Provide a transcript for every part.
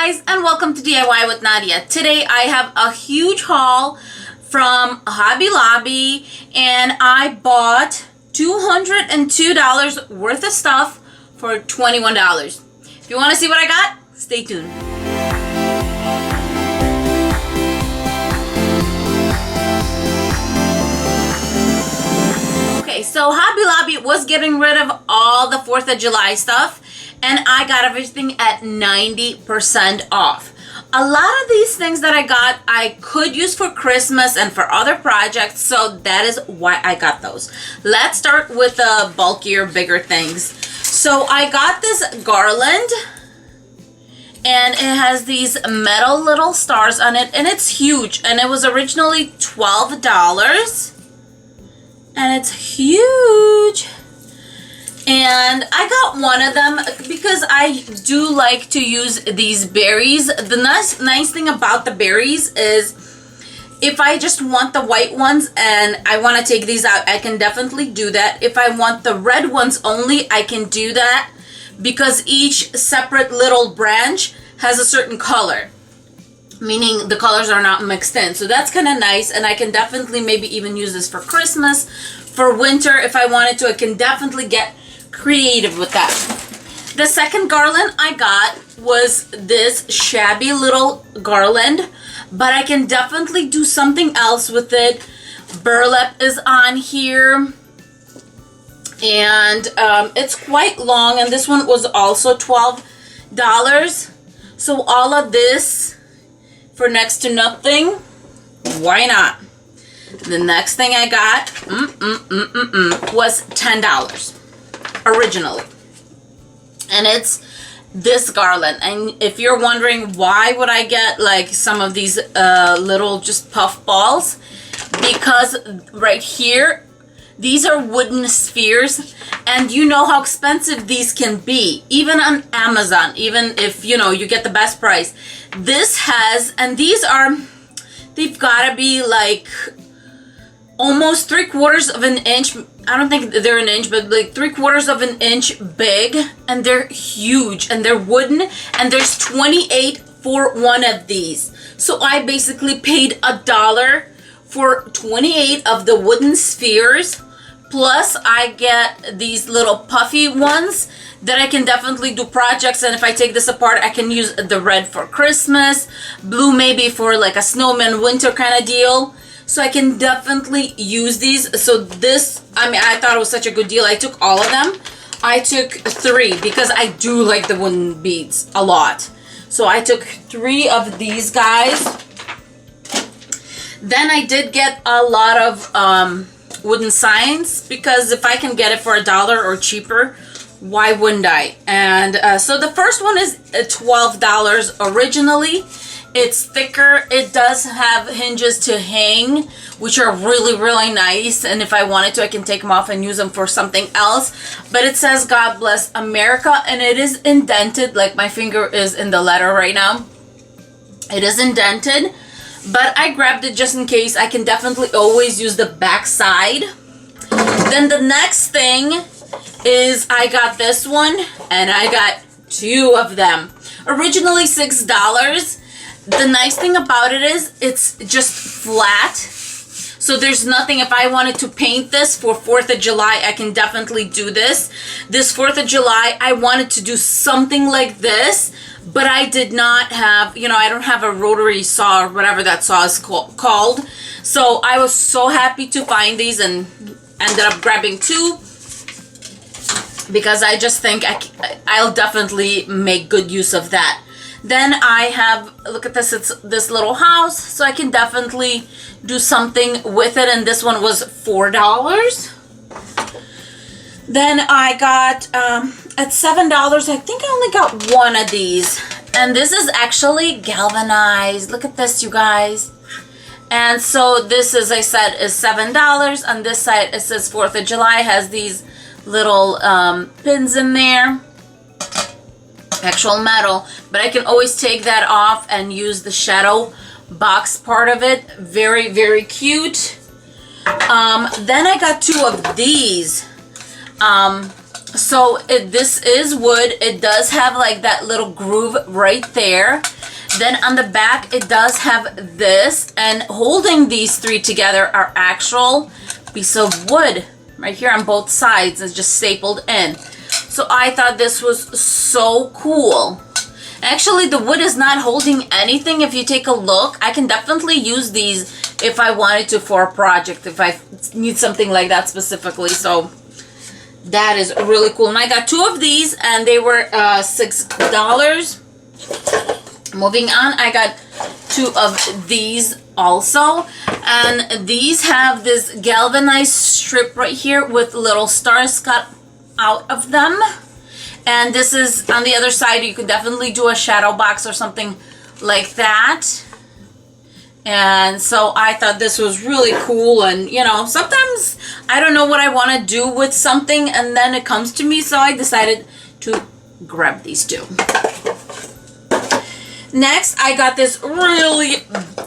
guys, and welcome to DIY with Nadia. Today I have a huge haul from Hobby Lobby and I bought $202 worth of stuff for $21. If you want to see what I got, stay tuned. Okay, so Hobby Lobby was getting rid of all the 4th of July stuff, and I got everything at 90% off. A lot of these things that I got, I could use for Christmas and for other projects, so that is why I got those. Let's start with the bulkier, bigger things. So I got this garland, and it has these metal little stars on it, and it's huge, and it was originally $12. And it's huge. And I got one of them because I do like to use these berries. The nice thing about the berries is if I just want the white ones and I want to take these out, I can definitely do that. If I want the red ones only, I can do that because each separate little branch has a certain color, meaning the colors are not mixed in. So that's kind of nice, and I can definitely maybe even use this for Christmas, for winter if I wanted to. I can definitely get creative with that. The second garland I got was this shabby little garland, but I can definitely do something else with it. Burlap is on here, and it's quite long, and this one was also $12. So all of this for next to nothing, why not? The next thing I got was $10 originally, and it's this garland. And if you're wondering why would I get like some of these little just puff balls, because right here these are wooden spheres, and you know how expensive these can be, even on Amazon, even if you know you get the best price. This has, and these are, they've got to be like almost 3/4 of an inch. I don't think they're an inch, but like 3/4 of an inch big, and they're huge, and they're wooden, and there's 28 for one of these. So I basically paid $1 for 28 of the wooden spheres. Plus, I get these little puffy ones that I can definitely do projects. And if I take this apart, I can use the red for Christmas, blue maybe for like a snowman winter kind of deal. So I can definitely use these. So this, I mean, I thought it was such a good deal. I took all of them. I took 3 because I do like the wooden beads a lot. So I took 3 of these guys. Then I did get a lot of wooden signs, because if I can get it for $1 or cheaper, why wouldn't I? And so the first one is $12 originally. It's thicker. It does have hinges to hang, which are really nice, and if I wanted to, I can take them off and use them for something else. But it says God Bless America, and it is indented, like my finger is in the letter right now. It is indented, but I grabbed it just in case. I can definitely always use the back side. Then the next thing is I got this one, and I got 2 of them. Originally $6. The nice thing about it is it's just flat. So there's nothing, if I wanted to paint this for 4th of July, I can definitely do this. This 4th of July, I wanted to do something like this, but I did not have, you know, I don't have a rotary saw or whatever that saw is called. So I was so happy to find these and ended up grabbing 2, because I just think I'll definitely make good use of that. Then I have, look at this, it's this little house, so I can definitely do something with it, and this one was $4. Then I got, at $7, I think I only got 1 of these, and this is actually galvanized. Look at this, you guys. And so this, as I said, is $7. On this side, it says 4th of July, has these little pins in there. Actual metal, but I can always take that off and use the shadow box part of it. Very cute. Then I got 2 of these. So this is wood. It does have like that little groove right there. Then on the back, it does have this, and holding these three together are actual piece of wood right here on both sides. It's just stapled in. So I thought this was so cool. Actually, the wood is not holding anything. If you take a look, I can definitely use these if I wanted to for a project, if I need something like that specifically. So that is really cool. And I got two of these, and they were $6. Moving on, I got two of these also, and these have this galvanized strip right here with little stars cut out of them. And this is on the other side. You could definitely do a shadow box or something like that. And so I thought this was really cool. And you know, sometimes I don't know what I want to do with something, and then it comes to me, so I decided to grab these two. Next, I got this really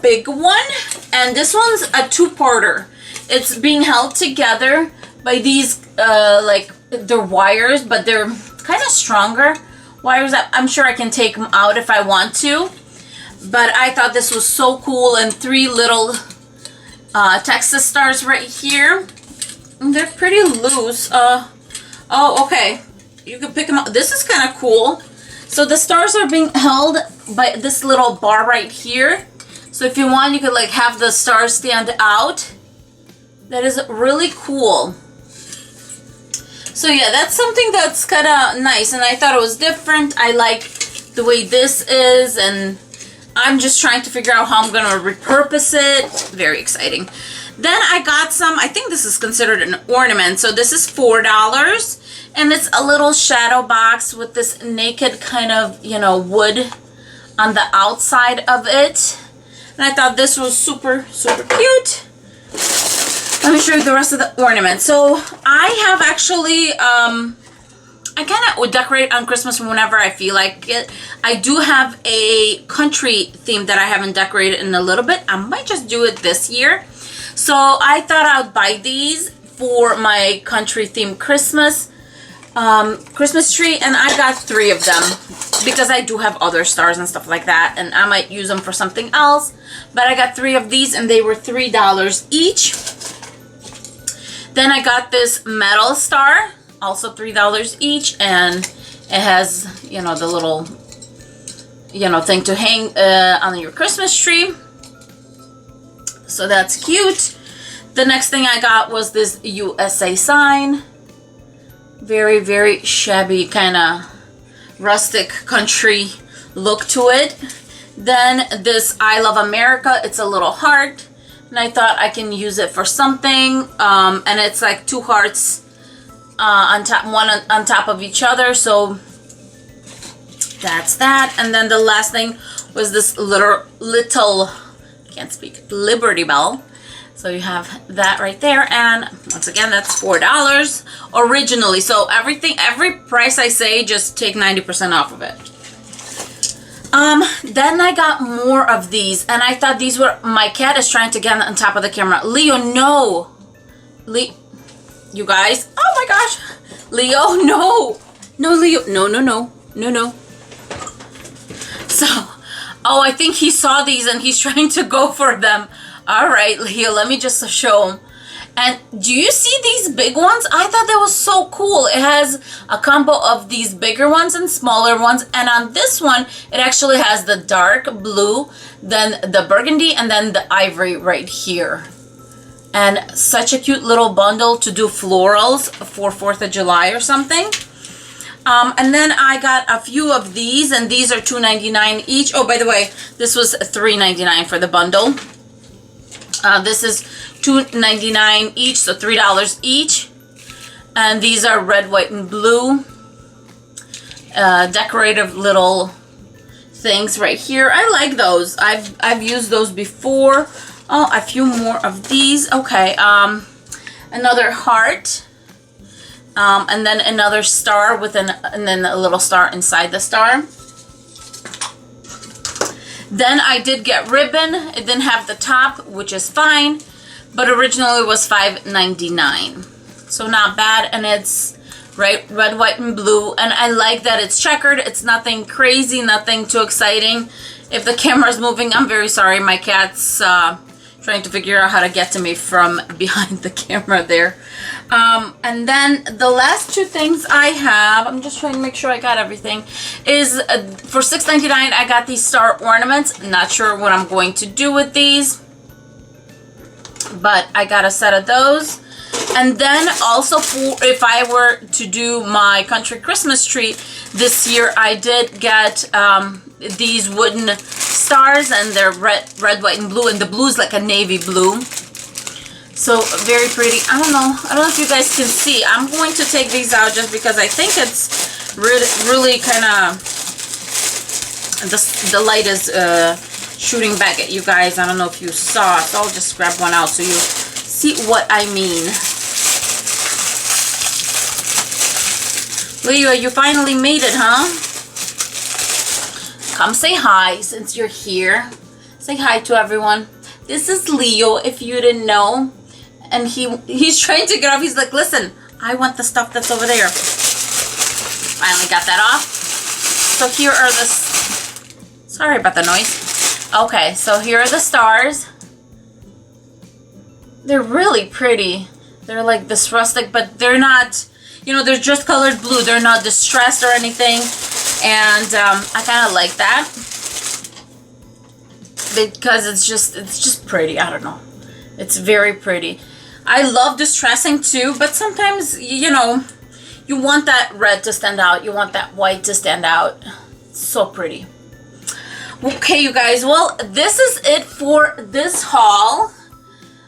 big one, and this one's a two-parter. It's being held together by these, like, they're wires, but they're kind of stronger wires. I'm sure I can take them out if I want to, but I thought this was so cool, and three little Texas stars right here. And they're pretty loose. Oh, okay. You can pick them up. This is kind of cool. So the stars are being held by this little bar right here. So if you want, you could like have the stars stand out. That is really cool. So yeah, that's something that's kind of nice, and I thought it was different. I like the way this is, and I'm just trying to figure out how I'm gonna repurpose it. Very exciting. Then I got some, I think this is considered an ornament. So this is $4. And it's a little shadow box with this naked kind of, you know, wood on the outside of it. And I thought this was super, super cute. Let me show you the rest of the ornament. So I have actually, I kind of would decorate on Christmas whenever I feel like it. I do have a country theme that I haven't decorated in a little bit. I might just do it this year. So I thought I would buy these for my country themed Christmas tree, and I got 3 of them because I do have other stars and stuff like that, and I might use them for something else. But I got 3 of these, and they were $3 each. Then I got this metal star, also $3 each, and it has, you know, the little, you know, thing to hang on your Christmas tree. So that's cute. The next thing I got was this USA sign. Very, very shabby, kind of rustic country look to it. Then this I Love America. It's a little heart, and I thought I can use it for something. And it's like 2 hearts on top, one on top of each other. So that's that. And then the last thing was this little can't speak, Liberty Bell. So you have that right there, and once again, that's $4 originally. So every price I say, just take 90% off of it. Then I got more of these, and I thought these were, my cat is trying to get on top of the camera. Leo, no. You guys, oh my gosh. Leo, no. No, Leo, no. So, oh, I think he saw these and he's trying to go for them. All right, Leo, let me just show him. And do you see these big ones? I thought that was so cool. It has a combo of these bigger ones and smaller ones. And on this one, it actually has the dark blue, then the burgundy, and then the ivory right here. And such a cute little bundle to do florals for 4th of July or something. And then I got a few of these, and these are $2.99 each. Oh, by the way, this was $3.99 for the bundle. This is $2.99 each, so $3 each. And these are red, white, and blue. Decorative little things right here. I like those. I've used those before. Oh, a few more of these. Okay. Another heart. And then another star with and then a little star inside the star. Then I did get ribbon. It didn't have the top, which is fine, but originally it was $5.99. So not bad, and it's right? Red, white, and blue. And I like that it's checkered. It's nothing crazy, nothing too exciting. If the camera's moving, I'm very sorry. My cat's trying to figure out how to get to me from behind the camera there. And then the last two things I have, I'm just trying to make sure I got everything, is for $6.99 I got these star ornaments. Not sure what I'm going to do with these, but I got a set of those. And then also, for if I were to do my country Christmas tree this year, I did get these wooden stars, and they're red, white, and blue, and the blue is like a navy blue. So very pretty. I don't know if you guys can see. I'm going to take these out just because I think it's really kind of, the light is shooting back at you guys. I don't know if you saw, so I'll just grab one out so you see what I mean. Leo, you finally made it, huh? Come say hi since you're here. Say hi to everyone. This is Leo, if you didn't know. And he's trying to get off. He's like, listen, I want the stuff that's over there. Finally got that off. So here are the... Sorry about the noise. Okay, so here are the stars. They're really pretty. They're like this rustic, but they're not... You know, they're just colored blue. They're not distressed or anything. And I kind of like that. Because it's just pretty. I don't know. It's very pretty. I love distressing too, but sometimes, you know, you want that red to stand out. You want that white to stand out. It's so pretty. Okay, you guys. Well, this is it for this haul.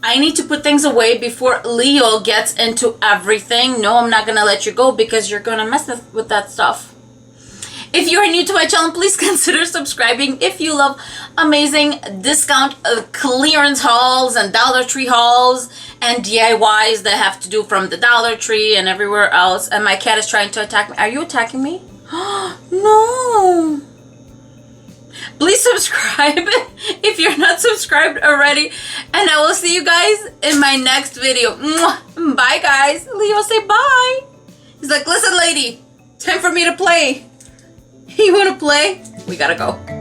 I need to put things away before Leo gets into everything. No, I'm not going to let you go because you're going to mess with that stuff. If you are new to my channel, please consider subscribing. If you love amazing discount clearance hauls and Dollar Tree hauls and DIYs that have to do from the Dollar Tree and everywhere else. And my cat is trying to attack me. Are you attacking me? No. Please subscribe if you're not subscribed already. And I will see you guys in my next video. Bye, guys. Leo, say bye. He's like, listen, lady, time for me to play. You want to play? We gotta go.